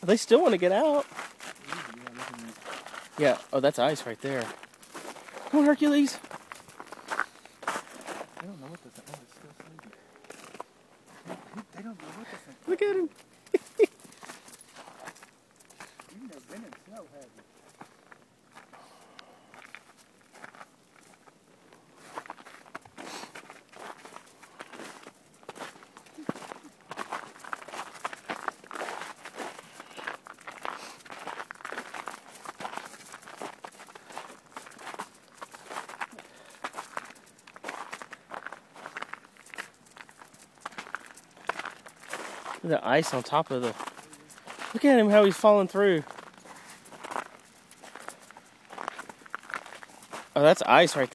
They still want to get out. Yeah, oh, that's ice right there. Come on, Hercules. They don't know what the thing is. It's still sleeping. They don't know what the thing is. Look at him. You've never been in snow, have you? The ice on top of the... Look at him, how he's falling through. Oh, that's ice right there.